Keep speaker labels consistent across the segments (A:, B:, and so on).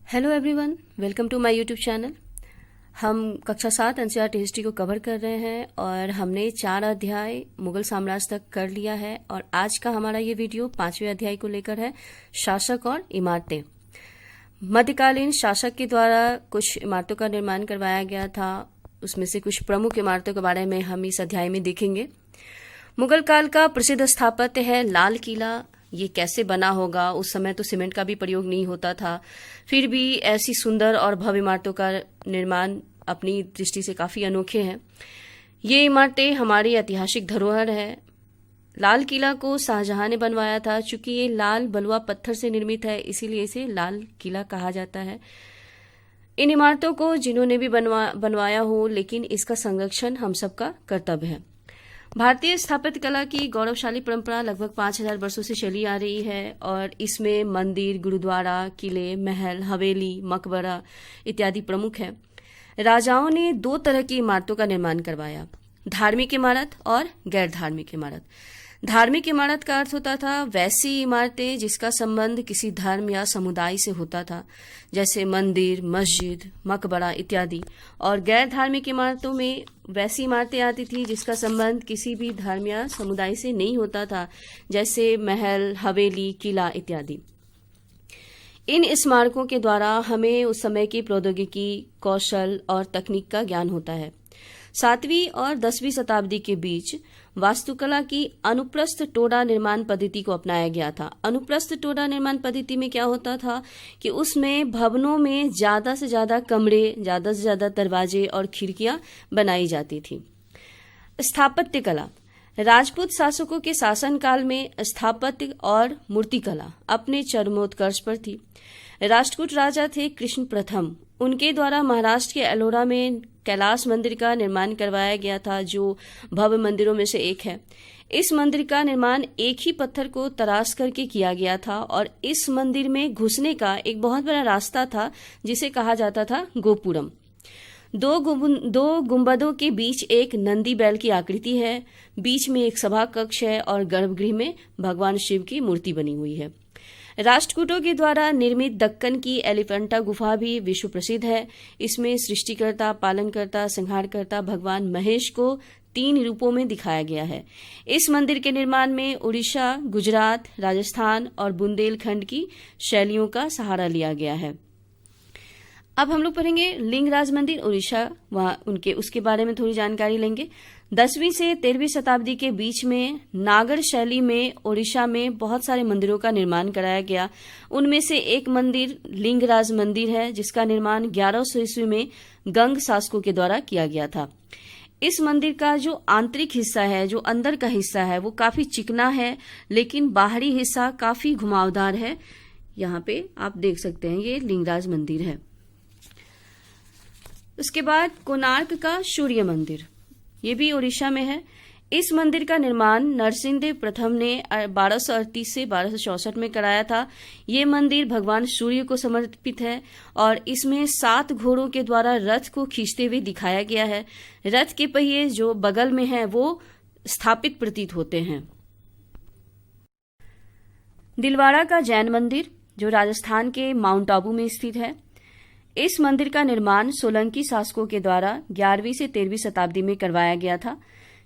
A: Hello everyone, welcome to my YouTube channel. हम कक्षा 7 NCERT history को कवर कर रहे हैं और हमने 4 अध्याय मुगल साम्राज्य तक कर लिया है और आज का हमारा ये वीडियो 5वें अध्याय को लेकर है, शासक और इमारतें। मध्यकालीन शासक के द्वारा कुछ इमारतों का निर्माण करवाया गया था, उसमें से कुछ प्रमुख इमारतों के बारे में हम इस अध्याय में देखेंगे। मुगल काल का प्रसिद्ध स्थापत्य है लाल किला। ये कैसे बना होगा? उस समय तो सीमेंट का भी प्रयोग नहीं होता था, फिर भी ऐसी सुंदर और भव्य इमारतों का निर्माण अपनी दृष्टि से काफी अनोखे हैं। ये इमारतें हमारी ऐतिहासिक धरोहर है। लाल किला को शाहजहां ने बनवाया था। चूंकि ये लाल बलुआ पत्थर से निर्मित है, इसीलिए इसे लाल किला कहा जाता है। इन इमारतों को जिन्होंने भी बनवाया हो, लेकिन इसका संरक्षण हम सबका कर्तव्य है। भारतीय स्थापत्य कला की गौरवशाली परंपरा लगभग 5000 वर्षों से चली आ रही है और इसमें मंदिर, गुरुद्वारा, किले, महल, हवेली, मकबरा इत्यादि प्रमुख है। राजाओं ने 2 तरह की इमारतों का निर्माण करवाया, धार्मिक इमारत और गैर धार्मिक इमारत। धार्मिक इमारत का अर्थ होता था वैसी इमारतें जिसका संबंध किसी धर्म या समुदाय से होता था, जैसे मंदिर, मस्जिद, मकबरा इत्यादि। और गैर धार्मिक इमारतों में वैसी इमारतें आती थी जिसका संबंध किसी भी धर्म या समुदाय से नहीं होता था, जैसे महल, हवेली, किला इत्यादि। इन स्मारकों के द्वारा हमें उस समय की प्रौद्योगिकी, कौशल और तकनीक का ज्ञान होता है। 7वीं और 10वीं शताब्दी के बीच वास्तुकला की अनुप्रस्थ टोडा निर्माण पद्धति को अपनाया गया था। अनुप्रस्थ टोडा निर्माण पद्धति में क्या होता था कि उसमें भवनों में ज्यादा से ज्यादा कमरे, ज्यादा से ज्यादा दरवाजे और खिड़कियां बनाई जाती थी। स्थापत्य कला। राजपूत शासकों के शासनकाल में स्थापत्य और मूर्तिकला अपने चरमोत्कर्ष पर थी। राष्ट्रकूट राजा थे कृष्ण प्रथम। उनके द्वारा महाराष्ट्र के एलोरा में कैलाश मंदिर का निर्माण करवाया गया था, जो भव्य मंदिरों में से एक है। इस मंदिर का निर्माण एक ही पत्थर को तराश करके किया गया था और इस मंदिर में घुसने का एक बहुत बड़ा रास्ता था जिसे कहा जाता था गोपुरम। 2 गुंबदों के बीच एक नंदी बैल की आकृति है, बीच में एक सभा कक्ष है और गर्भगृह में भगवान शिव की मूर्ति बनी हुई है। राष्ट्रकूटों के द्वारा निर्मित दक्कन की एलिफेंटा गुफा भी विश्व प्रसिद्ध है। इसमें सृष्टिकर्ता, पालनकर्ता, संहारकर्ता भगवान महेश को 3 रूपों में दिखाया गया है। इस मंदिर के निर्माण में उड़ीसा, गुजरात, राजस्थान और बुंदेलखंड की शैलियों का सहारा लिया गया है। अब हम लोग पढ़ेंगे लिंगराज मंदिर उड़ीसा, उसके बारे में थोड़ी जानकारी लेंगे। 10वीं से 13वीं शताब्दी के बीच में नागर शैली में ओडिशा में बहुत सारे मंदिरों का निर्माण कराया गया। उनमें से एक मंदिर लिंगराज मंदिर है, जिसका निर्माण 1100 ईस्वी में गंग शासकों के द्वारा किया गया था। इस मंदिर का जो आंतरिक हिस्सा है, जो अंदर का हिस्सा है, वो काफी चिकना है, लेकिन बाहरी हिस्सा काफी घुमावदार है। यहाँ पे आप देख सकते हैं, ये लिंगराज मंदिर है। उसके बाद कोणार्क का सूर्य मंदिर, ये भी ओडिशा में है। इस मंदिर का निर्माण नरसिंहदेव प्रथम ने 1238 से 1264 में कराया था। ये मंदिर भगवान सूर्य को समर्पित है और इसमें 7 घोड़ों के द्वारा रथ को खींचते हुए दिखाया गया है। रथ के पहिए जो बगल में है वो स्थापित प्रतीत होते हैं। दिलवाड़ा का जैन मंदिर, जो राजस्थान के माउंट आबू में स्थित है। इस मंदिर का निर्माण सोलंकी शासकों के द्वारा 11वीं से 13वीं शताब्दी में करवाया गया था।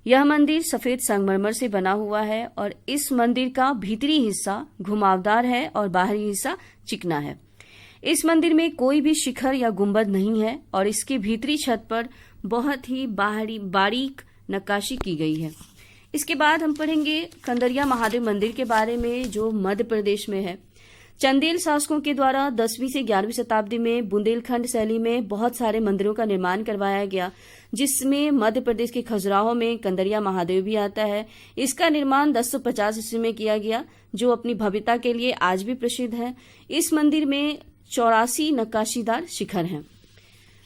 A: यह मंदिर सफेद संगमरमर से बना हुआ है और इस मंदिर का भीतरी हिस्सा घुमावदार है और बाहरी हिस्सा चिकना है। इस मंदिर में कोई भी शिखर या गुंबद नहीं है और इसके भीतरी छत पर बहुत ही बारीक नक्काशी की गई है। इसके बाद हम पढ़ेंगे कंदरिया महादेव मंदिर के बारे में, जो मध्य प्रदेश में है। चंदेल शासकों के द्वारा 10वीं से 11वीं शताब्दी में बुंदेलखंड शैली में बहुत सारे मंदिरों का निर्माण करवाया गया, जिसमें मध्य प्रदेश के खजुराहो में कंदरिया महादेव भी आता है। इसका निर्माण 1050 ईस्वी में किया गया, जो अपनी भव्यता के लिए आज भी प्रसिद्ध है। इस मंदिर में 84 नक्काशीदार शिखर हैं।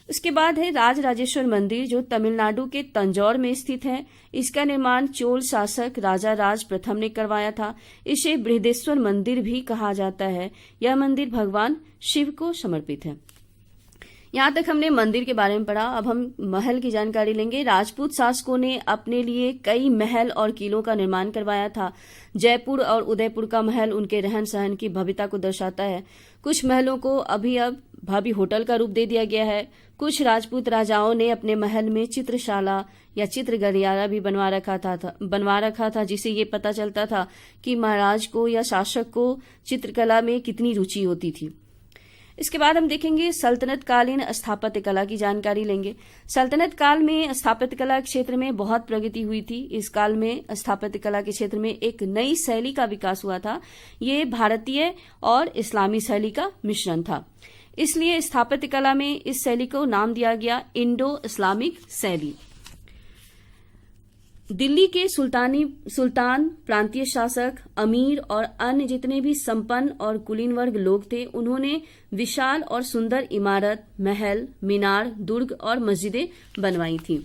A: उसके बाद है राजराजेश्वर मंदिर, जो तमिलनाडु के तंजौर में स्थित है। इसका निर्माण चोल शासक राजा राज प्रथम ने करवाया था। इसे बृहदेश्वर मंदिर भी कहा जाता है। यह मंदिर भगवान शिव को समर्पित है। यहाँ तक हमने मंदिर के बारे में पढ़ा। अब हम महल की जानकारी लेंगे। राजपूत शासकों ने अपने लिए कई महल और किलों का निर्माण करवाया था। जयपुर और उदयपुर का महल उनके रहन सहन की भव्यता को दर्शाता है। कुछ महलों को अभी अब भव्य होटल का रूप दे दिया गया है। कुछ राजपूत राजाओं ने अपने महल में चित्रशाला या चित्र गलियारा भी बनवा रखा था जिससे ये पता चलता था कि महाराज को या शासक को चित्रकला में कितनी रुचि होती थी। इसके बाद हम देखेंगे सल्तनत कालीन स्थापत्य कला की जानकारी लेंगे। सल्तनत काल में स्थापत्य कला क्षेत्र में बहुत प्रगति हुई थी। इस काल में स्थापत्य कला के क्षेत्र में एक नई शैली का विकास हुआ था। ये भारतीय और इस्लामी शैली का मिश्रण था, इसलिए स्थापत्य कला में इस शैली को नाम दिया गया इंडो इस्लामिक शैली। दिल्ली के सुल्तान, प्रांतीय शासक, अमीर और अन्य जितने भी संपन्न और कुलीन वर्ग लोग थे, उन्होंने विशाल और सुंदर इमारत, महल, मीनार, दुर्ग और मस्जिदें बनवाई थी।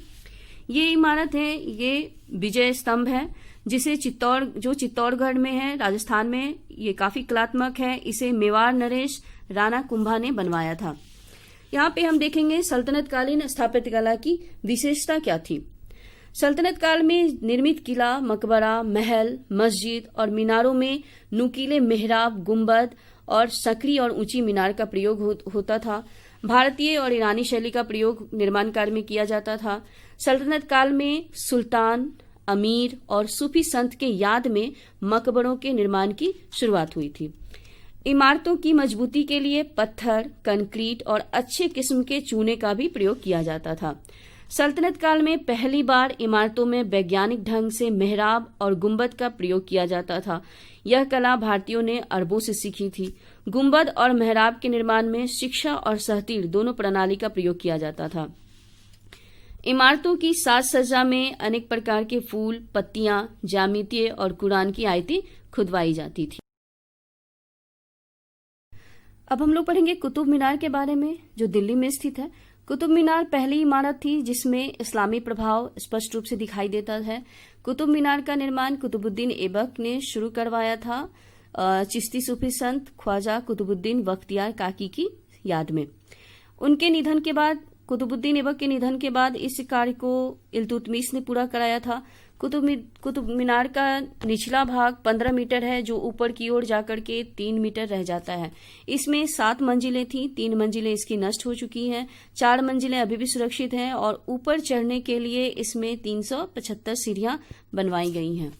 A: ये इमारत है, ये विजय स्तंभ है, जिसे चित्तौड़गढ़ में है, राजस्थान में। ये काफी कलात्मक है। इसे मेवाड़ नरेश राणा कुंभा ने बनवाया था। यहाँ पे हम देखेंगे सल्तनत कालीन स्थापत्य कला की विशेषता क्या थी। सल्तनत काल में निर्मित किला, मकबरा, महल, मस्जिद और मीनारों में नुकीले मेहराब, गुंबद और सकरी और ऊंची मीनार का प्रयोग होता था। भारतीय और ईरानी शैली का प्रयोग निर्माण कार्य में किया जाता था। सल्तनत काल में सुल्तान, अमीर और सूफी संत के याद में मकबरों के निर्माण की शुरुआत हुई थी। इमारतों की मजबूती के लिए पत्थर, कंक्रीट और अच्छे किस्म के चूने का भी प्रयोग किया जाता था। सल्तनत काल में पहली बार इमारतों में वैज्ञानिक ढंग से मेहराब और गुंबद का प्रयोग किया जाता था। यह कला भारतीयों ने अरबों से सीखी थी। गुंबद और मेहराब के निर्माण में शिक्षा और सहतीर दोनों प्रणाली का प्रयोग किया जाता था। इमारतों की साज सज्जा में अनेक प्रकार के फूल, पत्तियां, ज्यामितीय और कुरान की आयतें खुदवाई जाती थी। अब हम लोग पढ़ेंगे कुतुब मीनार के बारे में, जो दिल्ली में स्थित है। कुतुब मीनार पहली इमारत थी जिसमें इस्लामी प्रभाव स्पष्ट रूप से दिखाई देता है। कुतुब मीनार का निर्माण कुतुबुद्दीन ऐबक ने शुरू करवाया था, चिश्ती सूफी संत ख्वाजा कुतुबुद्दीन बख्तियार काकी की याद में। उनके निधन के बाद, कुतुबुद्दीन ऐबक के निधन के बाद इस कार्य को इल्तुतमिश ने पूरा कराया था। कुतुब मीनार का निचला भाग 15 मीटर है, जो ऊपर की ओर जाकर के 3 मीटर रह जाता है। इसमें 7 मंजिलें थी, 3 मंजिलें इसकी नष्ट हो चुकी हैं, 4 मंजिलें अभी भी सुरक्षित हैं और ऊपर चढ़ने के लिए इसमें 375 सीढ़ियां बनवाई गई हैं।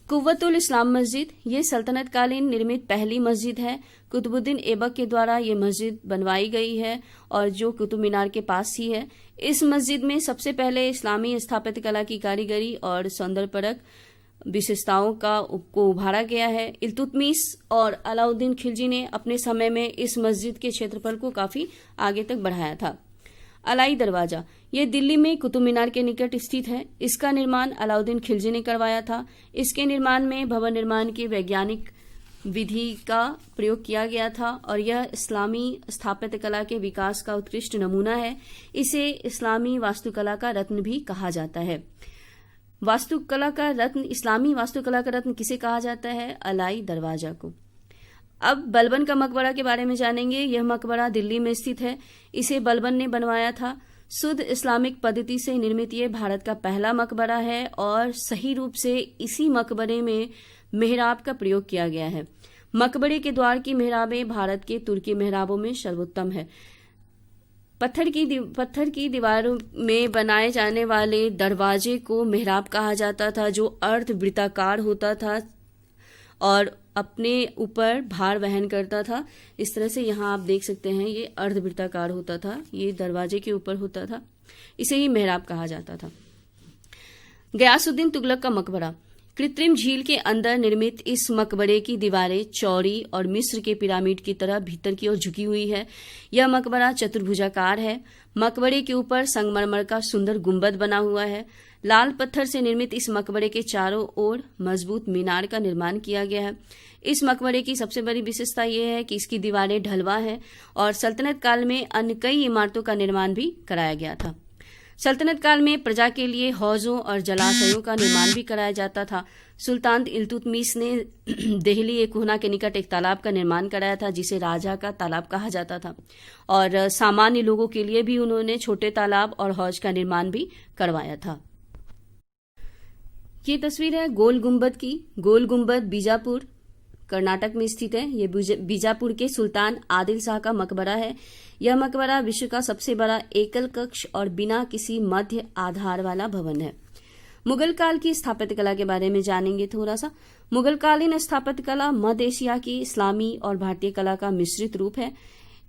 A: कुव्वतुल इस्लाम मस्जिद, ये सल्तनत कालीन निर्मित पहली मस्जिद है। कुतुबुद्दीन ऐबक के द्वारा ये मस्जिद बनवाई गई है और जो कुतुब मीनार के पास ही है। इस मस्जिद में सबसे पहले इस्लामी स्थापत्य कला की कारीगरी और सौंदर्यपरक विशेषताओं को उभारा गया है। इल्तुतमिश और अलाउद्दीन खिलजी ने अपने समय में इस मस्जिद के क्षेत्रफल को काफी आगे तक बढ़ाया था। अलाई दरवाजा, ये दिल्ली में कुतुब मीनार के निकट स्थित है। इसका निर्माण अलाउद्दीन खिलजी ने करवाया था। इसके निर्माण में भवन निर्माण की वैज्ञानिक विधि का प्रयोग किया गया था और यह इस्लामी स्थापत्य कला के विकास का उत्कृष्ट नमूना है। इसे इस्लामी वास्तुकला का रत्न भी कहा जाता है। इस्लामी वास्तुकला का रत्न किसे कहा जाता है? अलाई दरवाजा को। अब बलबन का मकबरा के बारे में जानेंगे। यह मकबरा दिल्ली में स्थित है। इसे बलबन ने बनवाया था। शुद्ध इस्लामिक पद्धति से निर्मित ये भारत का पहला मकबरा है और सही रूप से इसी मकबरे में मेहराब का प्रयोग किया गया है। मकबरे के द्वार की मेहराबें भारत के तुर्की मेहराबों में सर्वोत्तम है। पत्थर की दीवारों में बनाए जाने वाले दरवाजे को मेहराब कहा जाता था, जो अर्धवृत्ताकार होता था और अपने ऊपर भार वहन करता था। इस तरह से यहाँ आप देख सकते हैं, ये अर्धवृत्ताकार होता था, ये दरवाजे के ऊपर होता था, इसे ही मेहराब कहा जाता था। गयासुद्दीन तुगलक का मकबरा, कृत्रिम झील के अंदर निर्मित इस मकबरे की दीवारें चौड़ी और मिस्र के पिरामिड की तरह भीतर की ओर झुकी हुई है। यह मकबरा चतुर्भुजाकार है। मकबरे के ऊपर संगमरमर का सुंदर गुंबद बना हुआ है। लाल पत्थर से निर्मित इस मकबरे के चारों ओर मजबूत मीनार का निर्माण किया गया है। इस मकबरे की सबसे बड़ी विशेषता यह है कि इसकी दीवारें ढलवा है और सल्तनत काल में अन्य कई इमारतों का निर्माण भी कराया गया था। सल्तनत काल में प्रजा के लिए हौजों और जलाशयों का निर्माण भी कराया जाता था। सुल्तान इल्तुतमिश ने देहली ए कुहना के निकट एक तालाब का निर्माण कराया था, जिसे राजा का तालाब कहा जाता था और सामान्य लोगों के लिए भी उन्होंने छोटे तालाब और हौज का निर्माण भी करवाया था। ये तस्वीर है गोल गुंबद की। गोल गुंबद बीजापुर कर्नाटक में स्थित है। ये बीजापुर के सुल्तान आदिल शाह का मकबरा है। यह मकबरा विश्व का सबसे बड़ा एकल कक्ष और बिना किसी मध्य आधार वाला भवन है। मुगल काल की स्थापत्य कला के बारे में जानेंगे थोड़ा सा। मुगल कालीन स्थापत्य कला मध्य एशिया की इस्लामी और भारतीय कला का मिश्रित रूप है,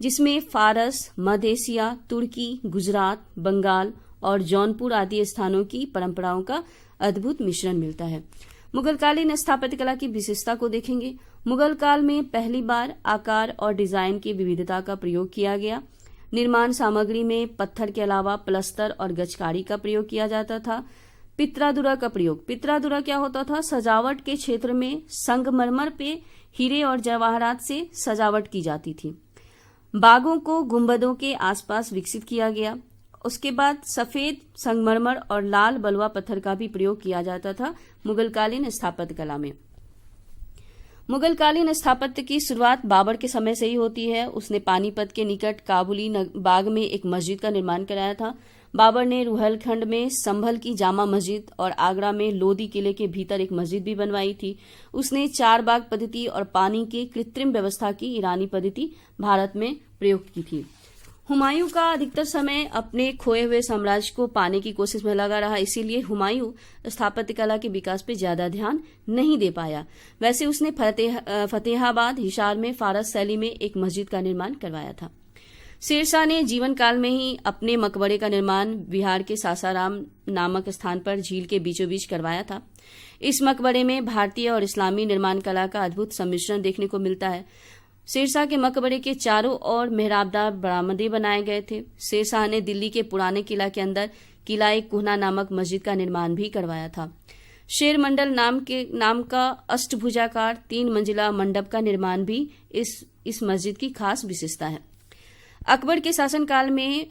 A: जिसमें फारस, मध्य एशिया, तुर्की, गुजरात, बंगाल और जौनपुर आदि स्थानों की परंपराओं का अद्भुत मिश्रण मिलता है। मुगल कालीन स्थापत्य कला की विशेषता को देखेंगे। मुगल काल में पहली बार आकार और डिजाइन की विविधता का प्रयोग किया गया। निर्माण सामग्री में पत्थर के अलावा प्लस्तर और गचकारी का प्रयोग किया जाता था। पित्रादुरा का प्रयोग, पित्रादुरा क्या होता था? सजावट के क्षेत्र में संगमरमर पे हीरे और जवाहरात से सजावट की जाती थी। बागों को गुंबदों के आसपास विकसित किया गया। उसके बाद सफेद संगमरमर और लाल बलुआ पत्थर का भी प्रयोग किया जाता था मुगलकालीन स्थापत्य कला में। मुगलकालीन स्थापत्य की शुरुआत बाबर के समय से ही होती है। उसने पानीपत के निकट काबुली बाग में एक मस्जिद का निर्माण कराया था। बाबर ने रुहेलखंड में संभल की जामा मस्जिद और आगरा में लोदी किले के भीतर एक मस्जिद भी बनवाई थी। उसने 4 बाग पद्धति और पानी की कृत्रिम व्यवस्था की ईरानी पद्धति भारत में प्रयोग की थी। हुमायूं का अधिकतर समय अपने खोए हुए साम्राज्य को पाने की कोशिश में लगा रहा, इसीलिए हुमायूं स्थापत्य कला के विकास पर ज्यादा ध्यान नहीं दे पाया। वैसे उसने फतेहाबाद, हिसार में फारस शैली में एक मस्जिद का निर्माण करवाया था। शेरशाह ने जीवन काल में ही अपने मकबरे का निर्माण बिहार के सासाराम नामक स्थान पर झील के बीचों बीच करवाया था। इस मकबरे में भारतीय और इस्लामी निर्माण कला का अद्भुत सम्मिश्रण देखने को मिलता है। शेरशाह के मकबरे के चारों ओर मेहराबदार बरामदे बनाए गए थे। शेरशाह ने दिल्ली के पुराने किला के अंदर किला-ए-कुहना नामक मस्जिद का निर्माण भी करवाया था। शेर मंडल नाम का अष्टभुजाकार 3 मंजिला मंडप का निर्माण भी इस मस्जिद की खास विशेषता है। अकबर के शासनकाल में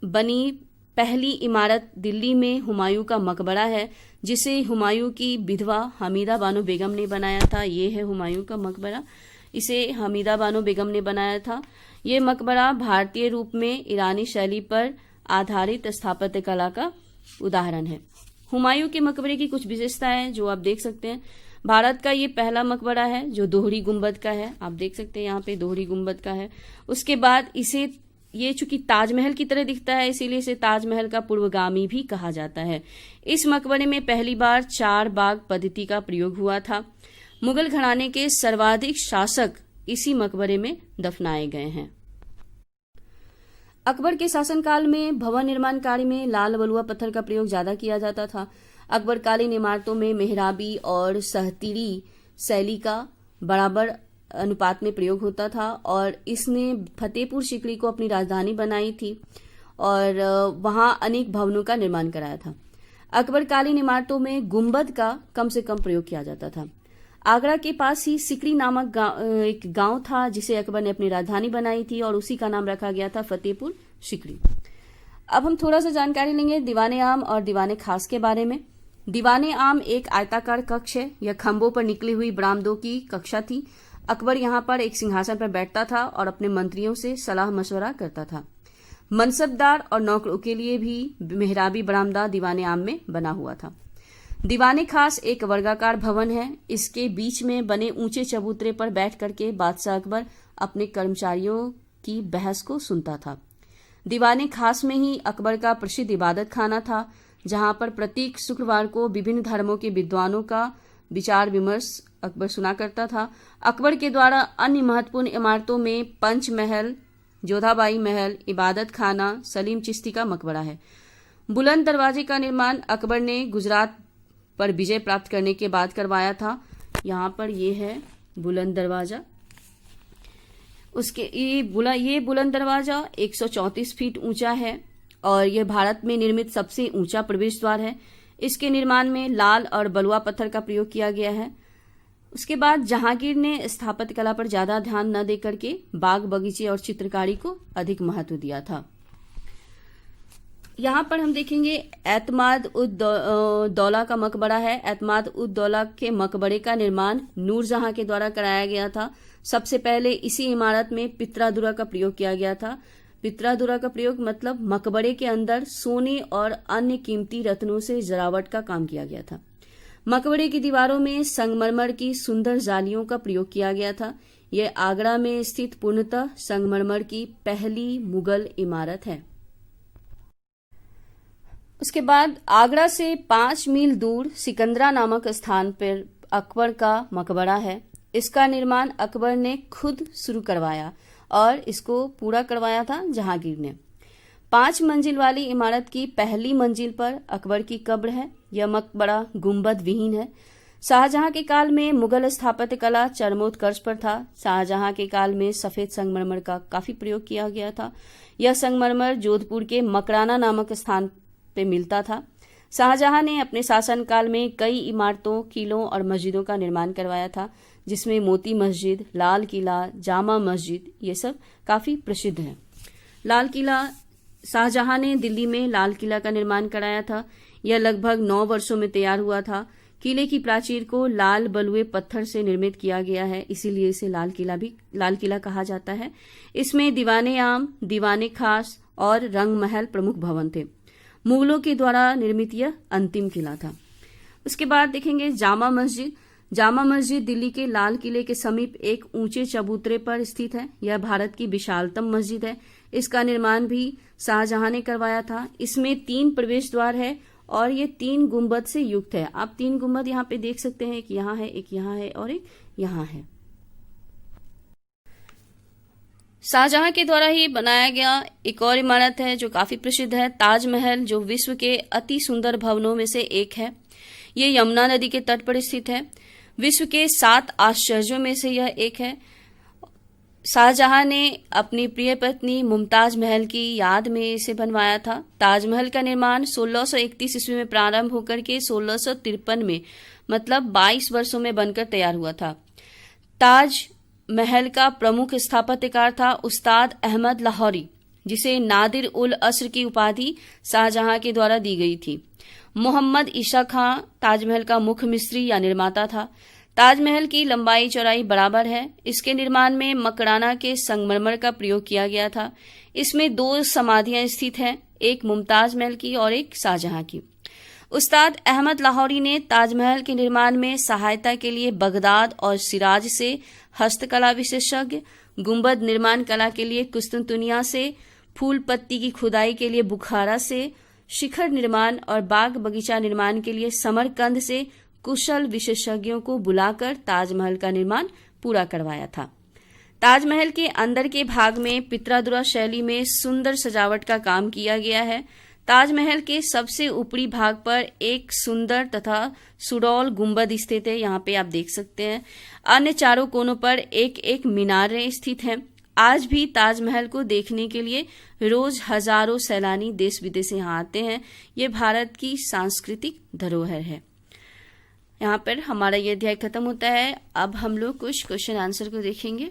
A: बनी पहली इमारत दिल्ली में हुमायूं का मकबरा है, जिसे हुमायूं की विधवा हमीदा बानो बेगम ने बनाया था। ये है हुमायूं का मकबरा, इसे हमीदा बानो बेगम ने बनाया था। ये मकबरा भारतीय रूप में ईरानी शैली पर आधारित स्थापत्य कला का उदाहरण है। हुमायूं के मकबरे की कुछ विशेषताएं जो आप देख सकते हैं। भारत का ये पहला मकबरा है जो दोहरी गुंबद का है। आप देख सकते हैं यहाँ पे दोहरी गुंबद का है। उसके बाद ये चूंकि ताजमहल की तरह दिखता है, इसीलिए इसे ताजमहल का पूर्वगामी भी कहा जाता है। इस मकबरे में पहली बार 4 बाग पद्धति का प्रयोग हुआ था। मुगल घराने के सर्वाधिक शासक इसी मकबरे में दफनाए गए हैं। अकबर के शासनकाल में भवन निर्माण कार्य में लाल बलुआ पत्थर का प्रयोग ज्यादा किया जाता था। अकबरकालीन इमारतों में मेहराबी और सहतीरी शैली का बराबर अनुपात में प्रयोग होता था और इसने फतेहपुर सीकरी को अपनी राजधानी बनाई थी और वहां अनेक भवनों का निर्माण कराया था। अकबरकालीन इमारतों में गुंबद का कम से कम प्रयोग किया जाता था। आगरा के पास ही सिकरी नामक एक गांव था जिसे अकबर ने अपनी राजधानी बनाई थी और उसी का नाम रखा गया था फतेहपुर सीकरी। अब हम थोड़ा सा जानकारी लेंगे दीवाने आम और दीवाने खास के बारे में। दीवाने आम एक आयताकार कक्ष है। यह खंभों पर निकली हुई बरामदों की कक्षा थी। अकबर यहाँ पर एक सिंहासन पर बैठता था और अपने मंत्रियों से सलाह मशवरा करता था। मनसबदार और नौकरों के लिए भी मेहराबी बरामदा दीवाने आम में बना हुआ था। दीवाने खास एक वर्गाकार भवन है। इसके बीच में बने ऊंचे चबूतरे पर बैठ करके बादशाह अकबर अपने कर्मचारियों की बहस को सुनता था। दीवाने खास में ही अकबर का प्रसिद्ध इबादत खाना था, जहां पर प्रत्येक शुक्रवार को विभिन्न धर्मों के विद्वानों का विचार विमर्श अकबर सुना करता था। अकबर के द्वारा अन्य महत्वपूर्ण इमारतों में पंच महल, जोधाबाई महल, इबादत खाना, सलीम चिश्ती का मकबरा है। बुलंद दरवाजे का निर्माण अकबर ने गुजरात पर विजय प्राप्त करने के बाद करवाया था। यहाँ पर ये है बुलंद दरवाजा। ये बुलंद दरवाजा 134 फीट ऊंचा है और यह भारत में निर्मित सबसे ऊंचा प्रवेश द्वार है। इसके निर्माण में लाल और बलुआ पत्थर का प्रयोग किया गया है। उसके बाद जहांगीर ने स्थापत्य कला पर ज्यादा ध्यान न देकर के बाग बगीचे और चित्रकारी को अधिक महत्व दिया था। यहाँ पर हम देखेंगे एतमाद उद दौला का मकबरा है। एतमाद उद दौला के मकबरे का निर्माण नूरजहां के द्वारा कराया गया था। सबसे पहले इसी इमारत में पित्रादुरा का प्रयोग किया गया था। पित्रादुरा का प्रयोग मतलब मकबरे के अंदर सोने और अन्य कीमती रत्नों से जरावट का काम किया गया था। मकबरे की दीवारों में संगमरमर की सुंदर जालियों का प्रयोग किया गया था। यह आगरा में स्थित पूर्णतः संगमरमर की पहली मुगल इमारत है। उसके बाद आगरा से 5 मील दूर सिकंदरा नामक स्थान पर अकबर का मकबरा है। इसका निर्माण अकबर ने खुद शुरू करवाया और इसको पूरा करवाया था जहांगीर ने। 5 मंजिल वाली इमारत की पहली मंजिल पर अकबर की कब्र है। यह मकबरा गुंबद विहीन है। शाहजहां के काल में मुगल स्थापत्य कला चरमोत्कर्ष पर था। शाहजहां के काल में सफेद संगमरमर का काफी प्रयोग किया गया था। यह संगमरमर जोधपुर के मकराना नामक स्थान पे मिलता था। शाहजहां ने अपने शासनकाल में कई इमारतों, किलों और मस्जिदों का निर्माण करवाया था, जिसमें मोती मस्जिद, लाल किला, जामा मस्जिद ये सब काफी प्रसिद्ध हैं। लाल किला, शाहजहां ने दिल्ली में लाल किला का निर्माण कराया था। यह लगभग 9 वर्षों में तैयार हुआ था। किले की प्राचीर को लाल बलुए पत्थर से निर्मित किया गया है, इसीलिए इसे लाल किला कहा जाता है। इसमें दीवाने आम, दीवाने खास और रंग महल प्रमुख भवन थे। मुगलों के द्वारा निर्मित यह अंतिम किला था। उसके बाद देखेंगे जामा मस्जिद। जामा मस्जिद दिल्ली के लाल किले के समीप एक ऊंचे चबूतरे पर स्थित है। यह भारत की विशालतम मस्जिद है। इसका निर्माण भी शाहजहां ने करवाया था। इसमें 3 प्रवेश द्वार है और ये 3 गुंबद से युक्त है। आप 3 गुंबद यहाँ पे देख सकते हैं, एक यहाँ है, एक यहाँ है और एक यहाँ है। शाहजहां के द्वारा ही बनाया गया एक और इमारत है जो काफी प्रसिद्ध है, ताजमहल, जो विश्व के अति सुंदर भवनों में से एक है। ये यमुना नदी के तट पर स्थित है। विश्व के 7 आश्चर्यों में से यह एक है। शाहजहां ने अपनी प्रिय पत्नी मुमताज महल की याद में इसे बनवाया था। ताजमहल का निर्माण 1631 ईस्वी में प्रारंभ होकर के 1653 में, मतलब 22 वर्षों में बनकर तैयार हुआ था। ताज महल का प्रमुख स्थापत्यकार था उस्ताद अहमद लाहौरी, जिसे नादिर उल असर की उपाधि शाहजहां के द्वारा दी गई थी। मोहम्मद ईशा खां ताजमहल का मुख्य मिस्त्री या निर्माता था। ताजमहल की लंबाई चौड़ाई बराबर है। इसके निर्माण में मकराना के संगमरमर का प्रयोग किया गया था। इसमें 2 समाधियां स्थित हैं, एक मुमताज महल की और एक शाहजहां की। उस्ताद अहमद लाहौरी ने ताजमहल के निर्माण में सहायता के लिए बगदाद और सिराज से, हस्तकला विशेषज्ञ, गुंबद निर्माण कला के लिए कुस्तुनतुनिया से, फूल पत्ती की खुदाई के लिए बुखारा से, शिखर निर्माण और बाग बगीचा निर्माण के लिए समरकंद से कुशल विशेषज्ञों को बुलाकर ताजमहल का निर्माण पूरा करवाया था। ताजमहल के अंदर के भाग में पित्रादुरा शैली में सुंदर सजावट का काम किया गया है। ताजमहल के सबसे ऊपरी भाग पर एक सुंदर तथा सुडौल गुंबद स्थित है, यहाँ पे आप देख सकते हैं। अन्य चारों कोनों पर एक एक मीनारें स्थित हैं। आज भी ताजमहल को देखने के लिए रोज हजारों सैलानी देश विदेश से यहाँ आते हैं। ये भारत की सांस्कृतिक धरोहर है। यहाँ पर हमारा ये अध्याय खत्म होता है। अब हम लोग कुछ क्वेश्चन आंसर को देखेंगे।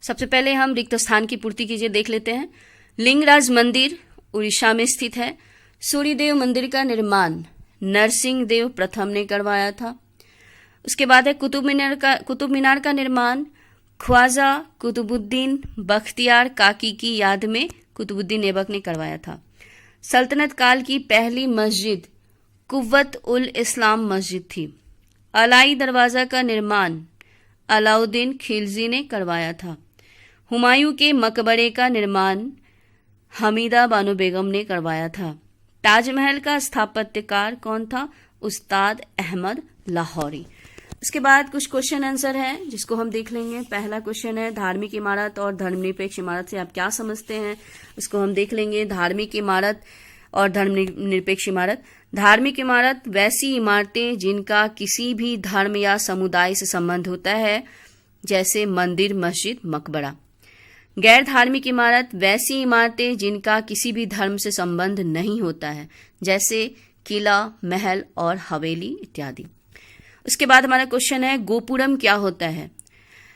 A: सबसे पहले हम रिक्त स्थान की पूर्ति कीजिए देख लेते हैं। लिंगराज मंदिर उड़ीसा में स्थित है। सूर्यदेव मंदिर का निर्माण नरसिंह देव प्रथम ने करवाया था। उसके बाद है कुतुब मीनार का निर्माण ख्वाजा कुतुबुद्दीन बख्तियार काकी की याद में कुतुबुद्दीन ऐबक ने करवाया था। सल्तनत काल की पहली मस्जिद कुव्वत उल इस्लाम मस्जिद थी। अलाई दरवाजा का निर्माण अलाउद्दीन खिलजी ने करवाया था। हुमायूं के मकबरे का निर्माण हमीदा बानो बेगम ने करवाया था। ताजमहल का स्थापत्यकार कौन था? उस्ताद अहमद लाहौरी। इसके बाद कुछ क्वेश्चन आंसर हैं जिसको हम देख लेंगे। पहला क्वेश्चन है धार्मिक इमारत और धर्मनिरपेक्ष इमारत से आप क्या समझते हैं, इसको हम देख लेंगे। धार्मिक इमारत और धर्मनिरपेक्ष इमारत। धार्मिक इमारत वैसी इमारतें जिनका किसी भी धर्म या समुदाय से संबंध होता है, जैसे मंदिर, मस्जिद, मकबरा। गैर धार्मिक इमारत वैसी इमारतें जिनका किसी भी धर्म से संबंध नहीं होता है, जैसे किला, महल और हवेली इत्यादि। उसके बाद हमारा क्वेश्चन है गोपुरम क्या होता है?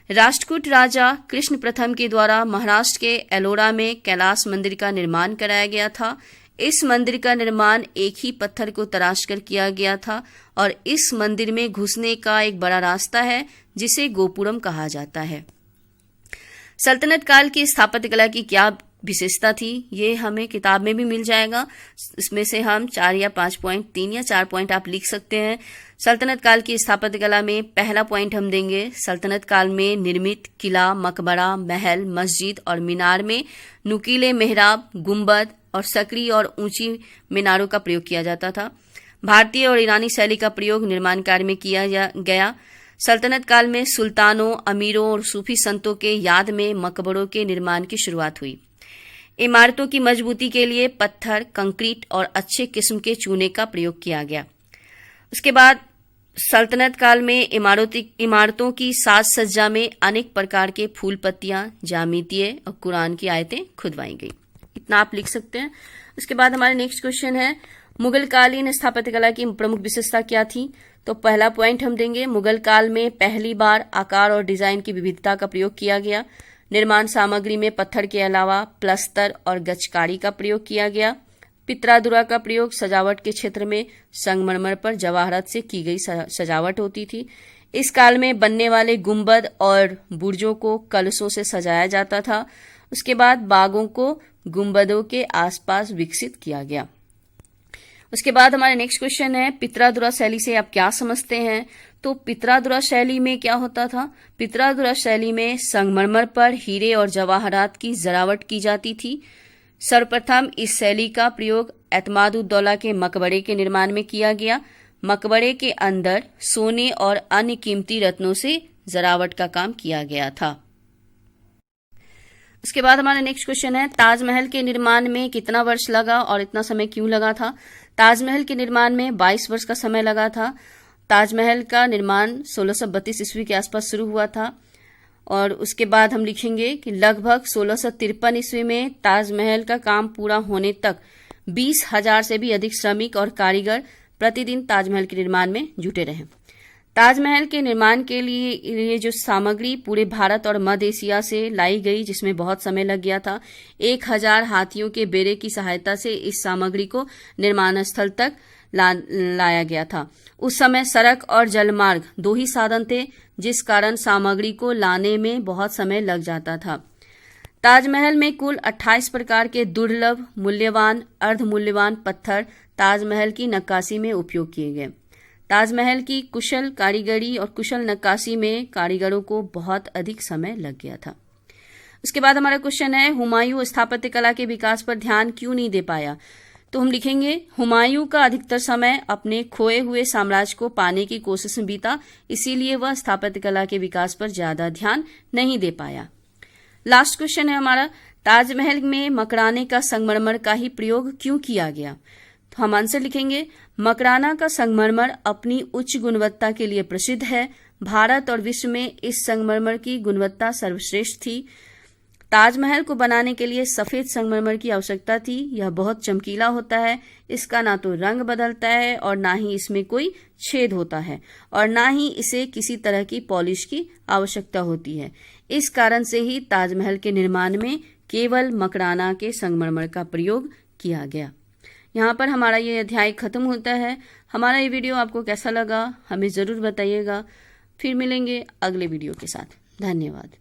A: राष्ट्रकूट राजा कृष्ण प्रथम के द्वारा महाराष्ट्र के एलोरा में कैलाश मंदिर का निर्माण कराया गया था। इस मंदिर का निर्माण एक ही पत्थर को तराश कर किया गया था और इस मंदिर में घुसने का एक बड़ा रास्ता है जिसे गोपुरम कहा जाता है। सल्तनत काल की स्थापत्य कला की क्या विशेषता थी, ये हमें किताब में भी मिल जाएगा। इसमें से हम 4 या 5 पॉइंट, 3 या 4 पॉइंट आप लिख सकते हैं। सल्तनत काल की स्थापत्य कला में पहला पॉइंट हम देंगे, सल्तनत काल में निर्मित किला, मकबरा, महल, मस्जिद और मीनार में नुकीले मेहराब, गुंबद और सकरी और ऊंची मीनारों का प्रयोग किया जाता था। भारतीय और ईरानी शैली का प्रयोग निर्माण कार्य में किया गया। सल्तनत काल में सुल्तानों, अमीरों और सूफी संतों के याद में मकबरों के निर्माण की शुरुआत हुई। इमारतों की मजबूती के लिए पत्थर, कंक्रीट और अच्छे किस्म के चूने का प्रयोग किया गया। उसके बाद सल्तनत काल में इमारतों की साज सज्जा में अनेक प्रकार के फूल पत्तियां, ज्यामितीय और कुरान की आयतें खुदवाई गई। इतना आप लिख सकते हैं। उसके बाद हमारा नेक्स्ट क्वेश्चन है, मुगल कालीन स्थापत्य कला की प्रमुख विशेषता क्या थी? तो पहला पॉइंट हम देंगे, मुगल काल में पहली बार आकार और डिजाइन की विविधता का प्रयोग किया गया। निर्माण सामग्री में पत्थर के अलावा प्लस्तर और गचकारी का प्रयोग किया गया। पित्रादुरा का प्रयोग सजावट के क्षेत्र में संगमरमर पर जवाहरात से की गई सजावट होती थी। इस काल में बनने वाले गुंबद और बुर्जों को कलशों से सजाया जाता था। उसके बाद बागों को गुंबदों के आसपास विकसित किया गया। उसके बाद हमारा नेक्स्ट क्वेश्चन है, पित्रादुरा शैली से आप क्या समझते हैं? तो पित्रादुरा शैली में क्या होता था? पित्रादुरा शैली में संगमरमर पर हीरे और जवाहरात की जरावट की जाती थी। सर्वप्रथम इस शैली का प्रयोग एतमाद-उद-दौला के मकबरे के निर्माण में किया गया। मकबरे के अंदर सोने और अन्य कीमती रत्नों से जरावट का काम किया गया था। उसके बाद हमारा नेक्स्ट क्वेश्चन है, ताजमहल के निर्माण में कितना वर्ष लगा और इतना समय क्यों लगा था? ताजमहल के निर्माण में 22 वर्ष का समय लगा था। ताजमहल का निर्माण 1632 ईस्वी के आसपास शुरू हुआ था और उसके बाद हम लिखेंगे कि लगभग 1653 ईस्वी में ताजमहल का काम पूरा होने तक 20,000 से भी अधिक श्रमिक और कारीगर प्रतिदिन ताजमहल के निर्माण में जुटे रहे। ताजमहल के निर्माण के लिए ये जो सामग्री पूरे भारत और मध्य एशिया से लाई गई, जिसमें बहुत समय लग गया था। 1000 हाथियों के बेड़े की सहायता से इस सामग्री को निर्माण स्थल तक लाया गया था। उस समय सड़क और जलमार्ग 2 ही साधन थे, जिस कारण सामग्री को लाने में बहुत समय लग जाता था। ताजमहल में कुल 28 प्रकार के दुर्लभ, मूल्यवान, अर्धमूल्यवान पत्थर ताजमहल की नक्काशी में उपयोग किए गए। ताजमहल की कुशल कारीगरी और कुशल नक्काशी में कारीगरों को बहुत अधिक समय लग गया था। उसके बाद हमारा क्वेश्चन है, हुमायूं स्थापत्य कला के विकास पर ध्यान क्यों नहीं दे पाया? तो हम लिखेंगे, हुमायूं का अधिकतर समय अपने खोए हुए साम्राज्य को पाने की कोशिश में बीता, इसीलिए वह स्थापत्य कला के विकास पर ज्यादा ध्यान नहीं दे पाया। लास्ट क्वेश्चन है हमारा, ताजमहल में मकराने का संगमरमर का ही प्रयोग क्यों किया गया? तो हम आंसर लिखेंगे, मकराना का संगमरमर अपनी उच्च गुणवत्ता के लिए प्रसिद्ध है। भारत और विश्व में इस संगमरमर की गुणवत्ता सर्वश्रेष्ठ थी। ताजमहल को बनाने के लिए सफेद संगमरमर की आवश्यकता थी। यह बहुत चमकीला होता है, इसका ना तो रंग बदलता है और ना ही इसमें कोई छेद होता है और ना ही इसे किसी तरह की पॉलिश की आवश्यकता होती है। इस कारण से ही ताजमहल के निर्माण में केवल मकराना के संगमरमर का प्रयोग किया गया। यहाँ पर हमारा ये अध्याय खत्म होता है। हमारा ये वीडियो आपको कैसा लगा हमें ज़रूर बताइएगा। फिर मिलेंगे अगले वीडियो के साथ। धन्यवाद।